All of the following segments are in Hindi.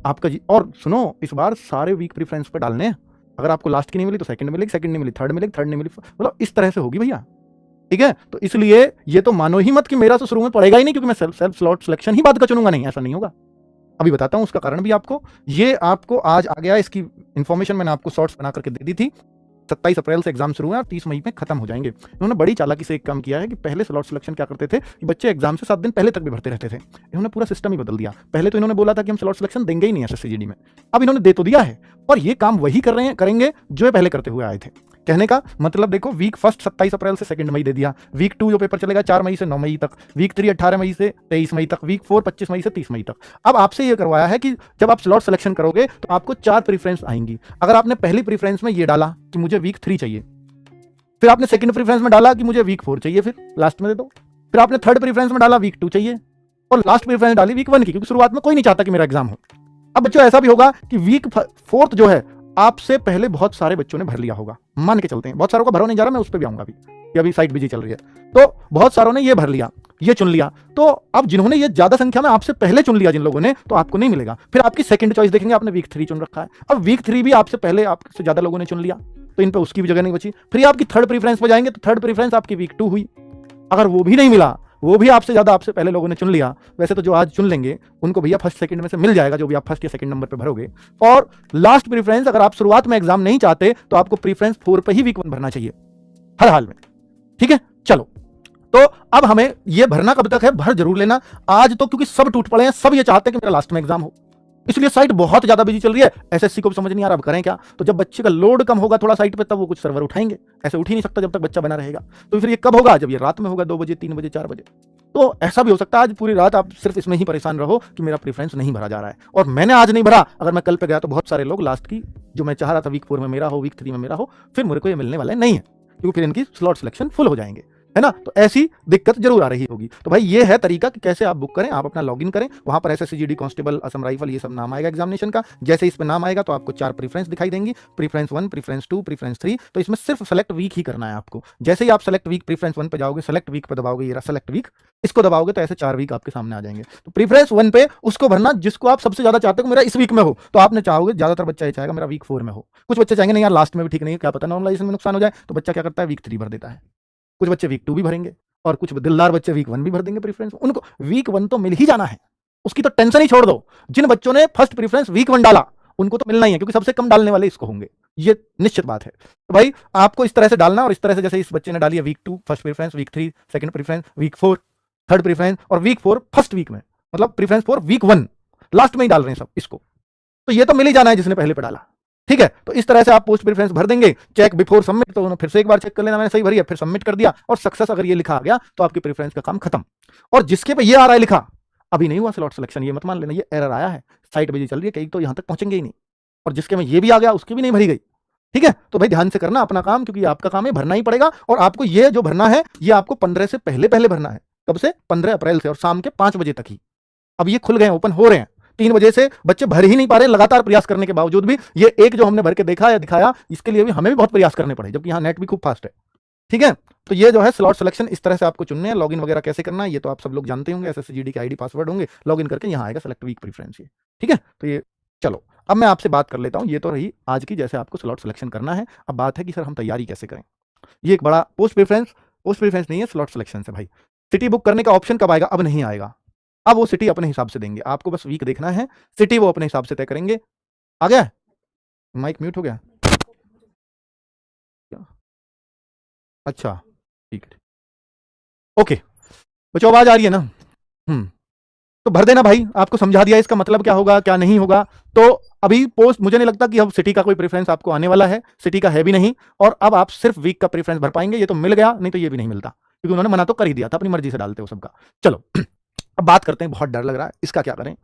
आपका जी। और सुनो, इस बार सारे वीक प्रेफरेंस पे डालने हैं। अगर आपको लास्ट की नहीं मिली तो सेकंड मिलेगी, सेकंड नहीं मिली थर्ड मिलेगी, थर्ड नहीं मिली, मतलब इस तरह से होगी भैया। ठीक है, तो इसलिए ये तो मानो ही मत कि मेरा तो शुरू में पड़ेगा ही नहीं, क्योंकि मैं सेल्फ स्लॉट सिलेक्शन ही बाद का चुनूंगा, नहीं, ऐसा नहीं होगा। अभी बताता हूं उसका कारण भी आपको। ये आपको आज आ गया, इसकी इंफॉर्मेशन मैंने आपको शॉर्ट्स बना करके दे दी थी। 27 अप्रैल से एग्जाम शुरू है और 30 मई में खत्म हो जाएंगे। इन्होंने बड़ी चालाकी से एक काम किया है कि पहले स्लॉट सिलेक्शन क्या करते थे कि बच्चे एग्जाम से 7 दिन पहले तक भी भरते रहते थे। इन्होंने पूरा सिस्टम ही बदल दिया। पहले तो इन्होंने बोला था कि हम स्लॉट सिलेक्शन देंगे ही नहीं एसएससीजीडी में, अब इन्होंने दे तो दिया है, पर ये काम वही कर रहे हैं, करेंगे जो ये पहले करते हुए आए थे। कहने का मतलब देखो, वीक फर्स्ट 27 अप्रैल से 2 मई दे दिया, वीक 2 जो पेपर चलेगा 4 मई से 9 मई तक, वीक 3 18 मई से 23 मई तक, वीक 4 25 मई से 30 मई तक। अब आपसे ये करवाया है कि जब आप स्लॉट सिलेक्शन करोगे तो आपको 4 प्रीफ्रेंस आएंगी। अगर आपने पहली प्रीफ्रेंस में ये डाला कि मुझे वीक 3 चाहिए, फिर आपने सेकंड प्रीफ्रेंस में डाला कि मुझे वीक 4 चाहिए, फिर लास्ट में दे दो, फिर आपने थर्ड प्रीफ्रेंस में डाला वीक 2 चाहिए, और लास्ट प्रीफ्रेंस डाली वीक 1 की, क्योंकि शुरुआत में कोई नहीं चाहता कि मेरा एग्जाम हो। अब बच्चों ऐसा भी होगा कि वीक 4 जो है आपसे पहले बहुत सारे बच्चों ने भर लिया होगा, मान के चलते हैं, बहुत सारों का भरा नहीं जा रहा, मैं उस पर भी आऊंगा अभी, कि अभी साइट बिजी चल रही है, तो बहुत सारों ने ये भर लिया, ये चुन लिया। तो अब जिन्होंने ये ज्यादा संख्या में आपसे पहले चुन लिया जिन लोगों ने, तो आपको नहीं मिलेगा। फिर आपकी सेकंड चॉइस देखेंगे, आपने वीक 3 चुन रखा है, अब वीक 3 भी आपसे पहले आपसे ज्यादा लोगों ने चुन लिया, तो इन पे उसकी भी जगह नहीं बची। फिर आपकी थर्ड प्रीफरेंस पे जाएंगे, तो थर्ड प्रीफरेंस आपकी वीक 2 हुई। अगर वो भी नहीं मिला, वो भी आपसे ज्यादा आपसे पहले लोगों ने चुन लिया, वैसे तो जो आज चुन लेंगे उनको भैया फर्स्ट सेकंड में से मिल जाएगा, जो भी आप फर्स्ट या सेकंड नंबर पे भरोगे। और लास्ट प्रीफरेंस, अगर आप शुरुआत में एग्जाम नहीं चाहते तो आपको प्रीफरेंस 4 पे ही वीक 1 भरना चाहिए हर हाल में। ठीक है, चलो, तो अब हमें ये भरना कब तक है, भर जरूर लेना आज तो, क्योंकि सब टूट पड़े हैं, सब ये चाहते हैं कि मेरा लास्ट में एग्जाम हो, इसलिए साइट बहुत ज्यादा बिजी चल रही है। एसएससी को भी समझ नहीं आ रहा अब करें क्या। तो जब बच्चे का लोड कम होगा थोड़ा साइट पे, तब वो कुछ सर्वर उठाएंगे, ऐसे उठ ही नहीं सकता जब तक बच्चा बना रहेगा। तो फिर ये कब होगा, जब ये रात में होगा, 2 बजे 3 बजे 4 बजे। तो ऐसा भी हो सकता है आज पूरी रात आप सिर्फ इसमें ही परेशान रहो कि मेरा प्रेफरेंस नहीं भरा जा रहा है, और मैंने आज नहीं भरा, अगर मैं कल पे गया तो बहुत सारे लोग लास्ट की जो मैं चाह रहा था वीक 4 में मेरा हो, वीक 3 में मेरा हो, फिर मेरे को ये मिलने वाला नहीं है, क्योंकि फिर इनकी स्लॉट सिलेक्शन फुल हो जाएंगे, है ना। तो ऐसी दिक्कत जरूर आ रही होगी। तो भाई ये है तरीका कि कैसे आप बुक करें। आप अपना लॉगिन करें, वहां पर एसएससीजीडी, कांस्टेबल, असम राइफल, ये सब नाम आएगा एग्जामिनेशन का। जैसे इस पे नाम आएगा तो आपको 4 प्रीफरेंस दिखाई देंगी, प्रीफरेंस 1, प्रीफरेंस 2, प्रीफरेंस 3। तो इसमें सिर्फ सेलेक्ट वीक ही करना है आपको। जैसे ही आप सेलेक्ट वीक प्रीफरेंस 1 पे जाओगे, सेलेक्ट वीक पे दबाओगे, ये सेलेक्ट वीक, इसको दबाओगे तो ऐसे 4 वीक आपके सामने आ जाएंगे। तो प्रीफरेंस 1 पे उसको भरना जिसको आप सबसे ज्यादा चाहते हो मेरा इस वीक में हो, तो आपने चाहोगे, ज्यादातर बच्चा ये चाहेगा मेरा वीक 4 में हो। कुछ बच्चे चाहेंगे नहीं यार लास्ट में भी ठीक नहीं है, क्या पता नॉर्मलाइजेशन में नुकसान हो जाए, तो बच्चा क्या करता है वीक 3 भर देता है। कुछ बच्चे वीक 2 भी भरेंगे, और कुछ दिलदार बच्चे वीक 1 भी भर देंगे प्रीफरेंस। उनको वीक 1 तो मिल ही जाना है, उसकी तो टेंशन ही छोड़ दो। जिन बच्चों ने फर्स्ट प्रीफरेंस वीक 1 डाला उनको तो मिलना ही है, क्योंकि सबसे कम डालने वाले इसको होंगे, ये निश्चित बात है। तो भाई आपको इस तरह से डालना, और इस तरह से जैसे इस बच्चे ने डाली है week 2 first preference, week 3 second preference, week 4 third preference, और वीक 4 फर्स्ट वीक में, मतलब प्रीफरेंस 4 वीक 1 लास्ट में ही डाल रहे हैं सब इसको, तो ये तो मिल ही जाना है जिसने पहले पे डाला। ठीक है, तो इस तरह से आप पोस्ट प्रेफरेंस भर देंगे, चेक बिफोर सबमिट, तो उन्होंने फिर से एक बार चेक कर लेना मैंने सही भरी है, फिर सबमिट कर दिया, और सक्सेस अगर ये लिखा आ गया तो आपकी प्रेफरेंस का काम खत्म। और जिसके पे ये आ रहा है लिखा अभी नहीं हुआ स्लॉट सिलेक्शन, ये मत मान लेना, ये एरर आया है, साइट बिजी चल रही है, कई तो यहां तक पहुंचेंगे ही नहीं, और जिसके में ये भी आ गया उसकी भी नहीं भरी गई। ठीक है, तो भाई ध्यान से करना अपना काम, क्योंकि आपका काम है, भरना ही पड़ेगा। और आपको ये जो भरना है ये आपको 15 से पहले पहले भरना है। कब से? 15 अप्रैल से, और शाम के 5 बजे तक ही। अब ये खुल गए, ओपन हो रहे हैं, 3 बजे से बच्चे भर ही नहीं पा रहे, लगातार प्रयास करने के बावजूद भी। ये एक जो हमने भर के देखा या दिखाया, इसके लिए भी हमें भी बहुत प्रयास करने पड़े, जबकि यहाँ नेट भी खूब फास्ट है। ठीक है, तो ये जो है स्लॉट सिलेक्शन इस तरह से आपको चुनने हैं। लॉगिन वगैरह कैसे करना है ये तो आप सब लोग जानते होंगे, एसएससीजीडी के आईडी पासवर्ड होंगे, लॉगिन करके यहाँ आएगा सेलेक्ट वीक प्रीफरेंस। ये ठीक है, तो ये चलो अब मैं आपसे बात कर लेता हूँ। ये तो रही आज की, जैसे आपको स्लॉट सिलेक्शन करना है। अब बात है कि सर हम तैयारी कैसे करें। ये एक बड़ा पोस्ट प्रेफरेंस नहीं है, स्लॉट सिलेक्शन से भाई। सिटी बुक करने का ऑप्शन कब आएगा? अब नहीं आएगा। अब वो सिटी अपने हिसाब से देंगे, आपको बस वीक देखना है, सिटी वो अपने हिसाब से तय करेंगे। आ गया? माइक म्यूट हो गया? अच्छा ठीक है, ओके बच्चों आवाज आ रही है ना? तो भर देना भाई, आपको समझा दिया इसका मतलब क्या होगा क्या नहीं होगा। तो अभी पोस्ट मुझे नहीं लगता कि अब सिटी का कोई प्रेफरेंस आपको आने वाला है, सिटी का है भी नहीं, और अब आप सिर्फ वीक का प्रेफरेंस भर पाएंगे। ये तो मिल गया, नहीं तो ये भी नहीं मिलता, क्योंकि उन्होंने मना तो कर ही दिया था, अपनी मर्जी से डालते हो सबका। चलो अब बात करते हैं, बहुत डर लग रहा है, इसका क्या करें।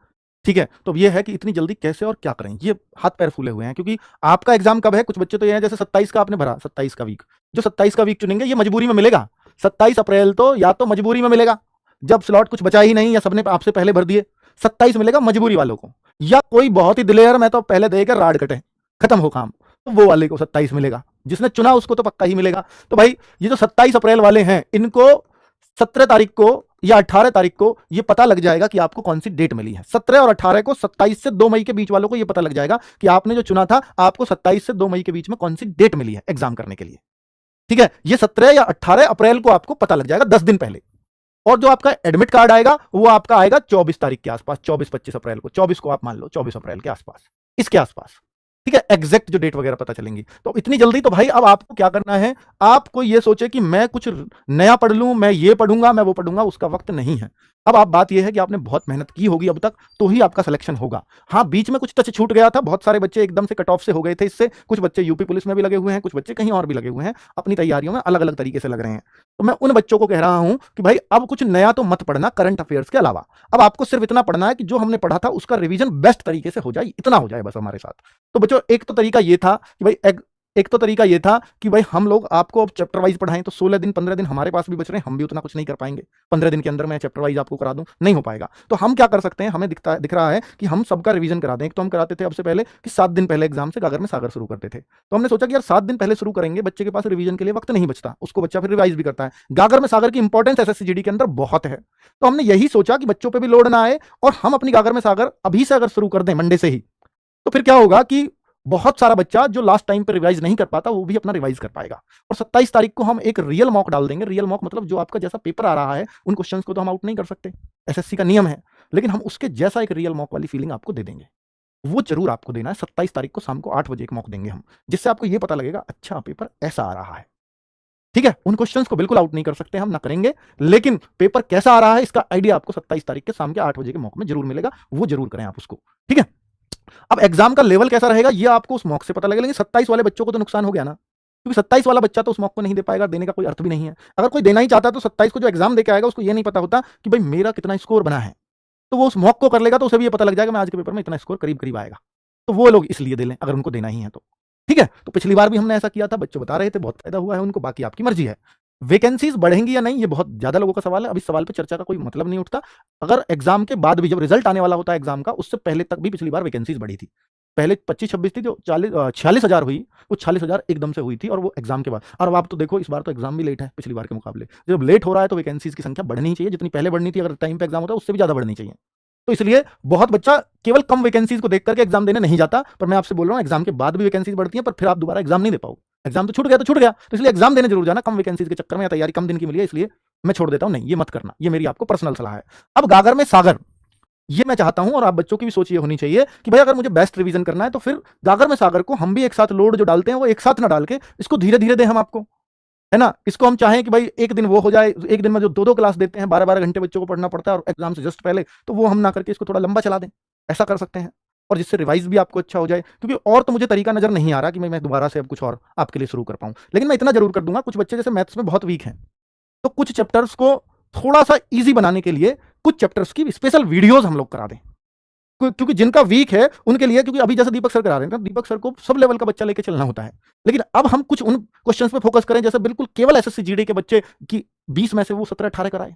ठीक है, तो ये है कि इतनी जल्दी कैसे और क्या करें, ये हाथ पैर फूले हुए हैं, क्योंकि आपका एग्जाम कब है। कुछ बच्चे तो ये हैं जैसे 27 का आपने भरा, 27 का वीक, जो 27 का वीक चुनेंगे ये मजबूरी में मिलेगा। 27 अप्रैल तो या तो मजबूरी में मिलेगा, जब स्लॉट कुछ बचा ही नहीं या सबने आपसे पहले भर दिए, 27 मिलेगा मजबूरी वालों को, या कोई बहुत ही दिलेर मैं तो पहले देकर राड कटे खत्म हो काम, तो वो वाले को 27 मिलेगा, जिसने चुना उसको तो पक्का ही मिलेगा। तो भाई ये जो 27 अप्रैल वाले हैं, इनको 17 तारीख को या 18 तारीख को ये पता लग जाएगा कि आपको कौन सी डेट मिली है। 17 और 18 को, 27 से 2 मई के बीच वालों को ये पता लग जाएगा कि आपने जो चुना था, आपको 27 से 2 मई के बीच में कौन सी डेट मिली है एग्जाम करने के लिए। ठीक है, ये 17 या 18 अप्रैल को आपको पता लग जाएगा, 10 दिन पहले। और जो आपका एडमिट कार्ड आएगा वो आपका आएगा 24 तारीख के आसपास, 24-25 अप्रैल को, 24 को आप मान लो, 24 अप्रैल के आसपास, इसके आसपास। ठीक है, एग्जैक्ट जो डेट वगैरह पता चलेंगी। तो इतनी जल्दी तो भाई अब आपको क्या करना है, आपको ये सोचे कि मैं कुछ नया पढ़ लूं, मैं ये पढ़ूंगा, मैं वो पढ़ूंगा, उसका वक्त नहीं है। अब आप बात यह है कि आपने बहुत मेहनत की होगी अब तक, तो ही आपका सिलेक्शन होगा। हाँ, बीच में कुछ टच छूट गया था, बहुत सारे बच्चे एकदम से कट ऑफ से हो गए थे इससे, कुछ बच्चे यूपी पुलिस में भी लगे हुए हैं, कुछ बच्चे कहीं और भी लगे हुए हैं, अपनी तैयारियों में अलग अलग तरीके से लग रहे हैं। तो मैं उन बच्चों को कह रहा हूं कि भाई अब कुछ नया तो मत पढ़ना करंट अफेयर्स के अलावा। अब आपको सिर्फ इतना पढ़ना है कि जो हमने पढ़ा था उसका रिवीजन बेस्ट तरीके से हो जाए, इतना हो जाए बस हमारे साथ। तो बच्चों, एक तो तरीका ये था कि भाई हम लोग आपको अब चैप्टर वाइज पढ़ाएं, तो 16 दिन 15 दिन हमारे पास भी बच रहे हैं, हम भी उतना कुछ नहीं कर पाएंगे। 15 दिन के अंदर मैं चैप्टर वाइज आपको करा दूं, नहीं हो पाएगा। तो हम क्या कर सकते हैं, हमें दिख रहा है कि हम सबका रिवीजन करा दें। एक तो हम कराते थे अब से पहले कि 7 दिन पहले एग्जाम से गागर में सागर शुरू करते थे। तो हमने सोचा कि यार 7 दिन पहले शुरू करेंगे, बच्चे के पास रिवीजन के लिए वक्त नहीं बचता, उसको बच्चा फिर रिवाइज भी करता है। गागर में सागर की इंपॉर्टेंस SSC-GD के अंदर बहुत है। तो हमने यही सोचा कि बच्चों पर भी लोड ना आए, और हम अपनी गागर में सागर अभी से अगर शुरू कर दें मंडे से ही, तो फिर क्या होगा कि बहुत सारा बच्चा जो लास्ट टाइम पे रिवाइज नहीं कर पाता वो भी अपना रिवाइज कर पाएगा। और 27 तारीख को हम एक रियल मॉक डाल देंगे। रियल मॉक मतलब जो आपका जैसा पेपर आ रहा है, उन क्वेश्चंस को तो हम आउट नहीं कर सकते, SSC का नियम है, लेकिन हम उसके जैसा एक रियल मॉक वाली फीलिंग आपको दे देंगे। वो जरूर आपको देना है। 27 तारीख को शाम को 8 बजे एक मॉक देंगे हम, जिससे आपको ये पता लगेगा अच्छा पेपर ऐसा आ रहा है। ठीक है, उन क्वेश्चंस को बिल्कुल आउट नहीं कर सकते हम, ना करेंगे, लेकिन पेपर कैसा आ रहा है इसका आइडिया आपको 27 तारीख के शाम के 8 बजे के मॉक में जरूर मिलेगा। वो जरूर करें आप उसको। ठीक है, अब एग्जाम का लेवल कैसा रहेगा ये आपको उस मॉक से पता लगेगा। लेकिन 27 वाले बच्चों को तो नुकसान हो गया ना, क्योंकि 27 वाला बच्चा तो उस मॉक को नहीं दे पाएगा, देने का कोई अर्थ भी नहीं है। अगर कोई देना ही चाहता है तो 27 को जो एग्जाम देके आएगा उसको ये नहीं पता होता कि भाई मेरा कितना स्कोर बना है, तो वो उस मॉक को कर लेगा तो उसे भी ये पता लग जाएगा मैं आज के पेपर में इतना स्कोर करीब करीब आएगा। तो वो लोग इसलिए दे लें अगर उनको देना ही है तो। ठीक है, तो पिछली बार भी हमने ऐसा किया था, बच्चे बता रहे थे बहुत फायदा हुआ है उनको, बाकी आपकी मर्जी है। वैकेंसीज बढ़ेंगी या नहीं ये बहुत ज्यादा लोगों का सवाल है, अब इस सवाल पे चर्चा का कोई मतलब नहीं उठता। अगर एग्जाम के बाद भी, जब रिजल्ट आने वाला होता है एग्जाम का, उससे पहले तक भी पिछली बार वैकेंसीज बढ़ी थी। पहले 25-26 थी, जो 46,000 हुई, वो 46,000 एकदम से हुई थी, और वो एग्जाम के बाद। और अब तो देखो इस बार तो एग्जाम भी लेट है पिछली बार के मुकाबले। जब लेट हो रहा है तो वैकेंसीज की संख्या बढ़नी चाहिए, जितनी पहले बढ़नी थी अगर टाइम पे एग्जाम होता है उससे भी ज्यादा बढ़नी चाहिए। तो इसलिए बहुत बच्चा केवल कम वैकेंसीज को देख करके एग्जाम देने नहीं जाता, पर मैं आपसे बोल रहा हूं एग्जाम के बाद भी वैकेंसीज बढ़ती हैं, पर फिर आप दोबारा एग्जाम नहीं दे पाओगे। एग्जाम तो छूट गया तो छूट गया, तो इसलिए एग्जाम देने जरूर जाना। कम वैकेंसीज के चक्कर में या तैयारी कम दिन की मिली है इसलिए मैं छोड़ देता हूं, नहीं ये मत करना, ये मेरी आपको पर्सनल सलाह है। अब गागर में सागर, ये मैं चाहता हूं और आप बच्चों की भी सोच ये होनी चाहिए कि भाई अगर मुझे बेस्ट रिवीजन करना है तो फिर गागर में सागर को हम भी एक साथ लोड जो डालते हैं वो एक साथ ना डाल के इसको धीरे धीरे दें हम आपको, है ना। इसको हम चाहें कि भाई एक दिन वो हो जाए, एक दिन में जो 2-2 क्लास देते हैं, 12-12 घंटे बच्चों को पढ़ना पड़ता है और एग्जाम से जस्ट पहले, तो वो हम ना करके इसको थोड़ा लंबा चला दें, ऐसा कर सकते हैं। और जिससे रिवाइज भी आपको अच्छा हो जाए, क्योंकि और तो मुझे तरीका नजर नहीं आ रहा कि मैं दोबारा से अब कुछ और आपके लिए शुरू कर पाऊं। लेकिन मैं इतना जरूर कर दूंगा, कुछ बच्चे जैसे मैथ्स में बहुत वीक हैं, तो कुछ चैप्टर्स को थोड़ा सा ईजी बनाने के लिए कुछ चैप्टर्स की स्पेशल वीडियोज हम लोग करा दें, क्योंकि जिनका वीक है उनके लिए। क्योंकि अभी जैसे दीपक सर करा रहे हैं, दीपक सर को सब लेवल का बच्चा लेके चलना होता है, लेकिन अब हम कुछ उन क्वेश्चंस पे फोकस करें जैसे बिल्कुल केवल SSC-GD के बच्चे की 20 में से वो 17-18 कराए,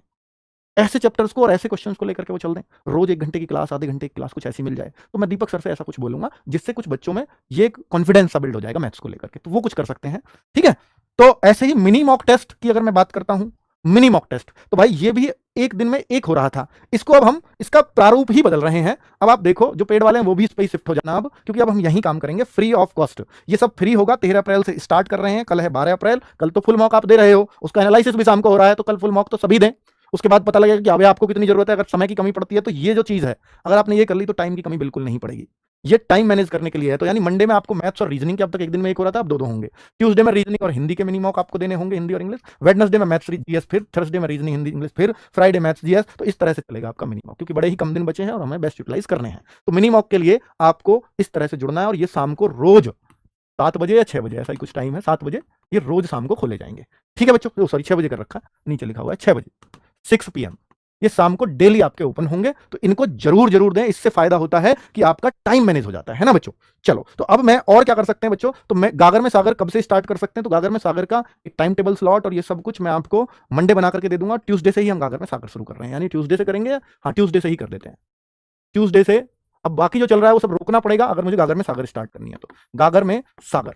ऐसे चैप्टर्स को और ऐसे क्वेश्चंस को लेकर के वो चल दें। रोज 1 घंटे की क्लास, आधे घंटे की क्लास कुछ ऐसी मिल जाए, तो मैं दीपक सर से ऐसा कुछ बोलूंगा जिससे कुछ बच्चों में ये कॉन्फिडेंस सा बिल्ड हो जाएगा मैथ्स को लेकर के, तो वो कुछ कर सकते हैं। ठीक है, तो ऐसे ही मिनी मॉक टेस्ट की अगर मैं बात करता हूं, मिनी मॉक टेस्ट, तो भाई ये भी एक दिन में एक हो रहा था, इसको अब हम इसका प्रारूप ही बदल रहे हैं। अब आप देखो जो पेड वाले हैं वो भी इस पे शिफ्ट हो जाना अब, क्योंकि अब हम यही काम करेंगे फ्री ऑफ कॉस्ट। ये सब फ्री होगा, 13 अप्रैल से स्टार्ट कर रहे हैं, कल है 12 अप्रैल, कल तो फुल मॉक आप दे रहे हो, उसका एनालिसिस भी शाम को हो रहा है, तो कल फुल मॉक तो सभी दें। उसके बाद पता लगेगा कि अबे आपको कितनी जरूरत है। अगर समय की कमी पड़ती है तो ये जो चीज है, अगर आपने ये कर ली तो टाइम की कमी बिल्कुल नहीं पड़ेगी। ये टाइम मैनेज करने के लिए है। तो यानी मंडे में आपको मैथ्स और रीजनिंग के अब तक एक दिन में एक हो रहा था, अब 2-2 होंगे। ट्यूसडे में रीजनिंग और हिंदी के मिनी मॉक आपको देने होंगे, हिंदी और इंग्लिश। वेडनेसडे में मैथ्स जीएस, फिर थर्सडे में रीजनिंग हिंदी इंग्लिश, फिर फ्राइडे मैथ्स जीएस। तो इस तरह से चलेगा आपका मिनी मॉक, क्योंकि बड़े ही कम दिन बचे हैं और हमें बेस्ट यूटिलाइज करने हैं। तो मिनी मॉक के लिए आपको इस तरह से जुड़ना है, और ये शाम को रोज 7 बजे या 6 बजे, ऐसा ही कुछ टाइम है, 7 बजे ये रोज शाम को खोले जाएंगे। ठीक है बच्चों, सॉरी 6 बजे कर रखा, नीचे लिखा हुआ है 6 बजे, 6 PM ये शाम को डेली आपके ओपन होंगे। तो इनको जरूर दें, इससे फायदा होता है कि आपका टाइम मैनेज हो जाता है ना बच्चों। चलो, तो अब मैं और क्या कर सकते हैं बच्चों, तो मैं गागर में सागर कब से स्टार्ट कर सकते हैं, तो गागर में सागर का एक टाइम टेबल स्लॉट और ये सब कुछ मैं आपको मंडे बना करके दे दूंगा। ट्यूसडे से ही हम गागर में सागर शुरू कर रहे हैं, यानी ट्यूसडे से करेंगे। हाँ, ट्यूसडे से ही कर देते हैं, ट्यूसडे से। अब बाकी जो चल रहा है वो सब रोकना पड़ेगा अगर मुझे गागर में सागर स्टार्ट करनी है, तो गागर में सागर।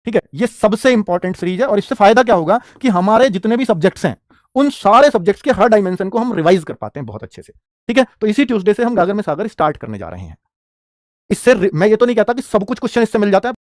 ठीक है, ये सबसे इंपॉर्टेंट सीरीज है, और इससे फायदा क्या होगा कि हमारे जितने भी सब्जेक्ट्स हैं उन सारे सब्जेक्ट्स के हर डायमेंशन को हम रिवाइज कर पाते हैं बहुत अच्छे से। ठीक है, तो इसी ट्यूसडे से हम गागर में सागर स्टार्ट करने जा रहे हैं। इससे मैं ये तो नहीं कहता कि सब कुछ क्वेश्चन इससे मिल जाता है।